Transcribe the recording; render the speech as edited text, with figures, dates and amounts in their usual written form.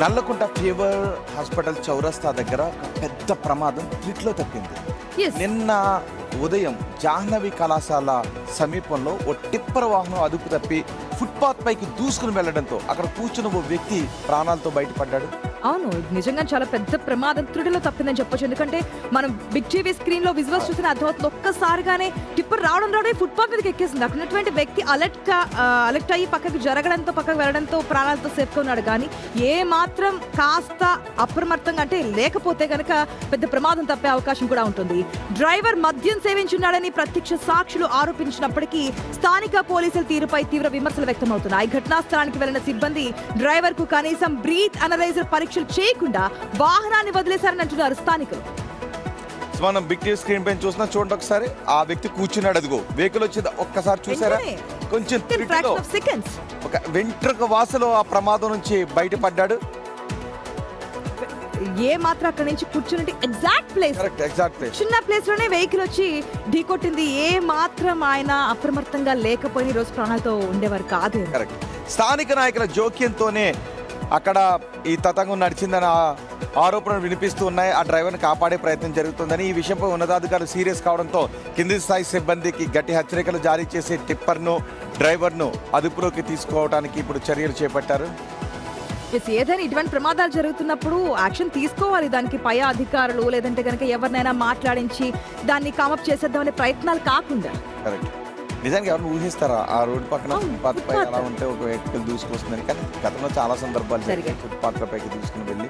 Nallakunta fever hospital చౌరస్తా దగ్గర ఒక పెద్ద ప్రమాదం ట్విట్లో తప్పింది. నిన్న ఉదయం జాహ్నవి కళాశాల సమీపంలో ఓ టిప్పర్ వాహనం అదుపు తప్పి ఫుట్పాత్ పైకి దూసుకుని వెళ్లడంతో అక్కడ కూర్చున్న ఓ వ్యక్తి ప్రాణాలతో బయటపడ్డాడు. అవును, నిజంగా చాలా పెద్ద ప్రమాదం త్రుడిలో తప్పిందని చెప్పొచ్చు. ఎందుకంటే మనం బిగ్ టీవీ స్క్రీన్ లో విజువల్స్ చూసిన అర్థమవుతుంది. ఒక్కసారిగానే టిప్పర్ రావడం ఫుట్పాత్ మీదకి ఎక్కేసింది. అక్కడ ఉన్నటువంటి వ్యక్తి అలర్ట్ అయ్యి పక్కకి జరగడంతో పక్కకు వెళ్ళడంతో ప్రాణాలతో సేఫ్గా ఉన్నాడు. కానీ ఏ మాత్రం కాస్త అప్రమత్తంగా అంటే లేకపోతే గనక పెద్ద ప్రమాదం తప్పే అవకాశం కూడా ఉంటుంది. డ్రైవర్ మద్యం సేవించున్నాడని ప్రత్యక్ష సాక్షులు ఆరోపించినప్పటికీ స్థానిక పోలీసుల తీరుపై తీవ్ర విమర్శలు వ్యక్తమవుతున్నాయి. ఘటనా స్థలానికి వెళ్లిన సిబ్బంది డ్రైవర్ కు కనీసం బ్రీత్ అనలైజర్ పరీక్షలు చేయకుండా వాహనాన్ని వదిలేశారని అంటున్నారు స్థానికులు. మనం బిగ్ టీవీ స్క్రీన్ పైన చూసినా చూడండి ఒకసారి. ఆ వ్యక్తి కూర్చున్నాడు, అదిగో వెహికల్ వచ్చింది. ఒక్కసారి చూసారా, కొంచెం ఒక వెంట్రుక వాసలో ఆ ప్రమాదం నుంచి బయటపడ్డాడు. ఏ మాత్రం అక్కడ నుంచి కూర్చుని ఎగ్జాక్ట్ ప్లేస్ చిన్న ప్లేస్ లోనే వెహికల్ వచ్చి ఢీకొట్టింది. ఏ మాత్రం ఆయన అప్రమత్తంగా లేకపోయిన రోజు ప్రాణాలతో ఉండేవారు కాదు. స్థానిక నాయకుల జోక్యంతోనే అక్కడ ఈ తతంగం నడిచిందని ఆరోపణలు వినిపిస్తూ ఉన్నాయి. ఆ డ్రైవర్ని కాపాడే ప్రయత్నం జరుగుతుందని, ఈ విషయంపై ఉన్నతాధికారులు సీరియస్ కావడంతో కింది స్థాయి సిబ్బందికి గట్టి హెచ్చరికలు జారీ చేసి టిప్పర్ను డ్రైవర్ను అదుపులోకి తీసుకోవడానికి ఇప్పుడు చర్యలు చేపట్టారు. ఏదైనా ఇటువంటి ప్రమాదాలు జరుగుతున్నప్పుడు యాక్షన్ తీసుకోవాలి. దానికి పై అధికారులు లేదంటే కనుక ఎవరినైనా మాట్లాడించి దాన్ని కామప్ చేసేద్దామనే ప్రయత్నాలు కాకుండా. నిజానికి ఎవరిని ఊహిస్తారా ఆ రోడ్డు పక్కన ఫుట్పాత్ పై అలా ఉంటే ఒక వెహికల్ దూసుకొస్తుందని? కానీ గతంలో చాలా సందర్భాలు జరిగాయి ఫుట్పాత్ల పైకి దూసుకుని వెళ్ళి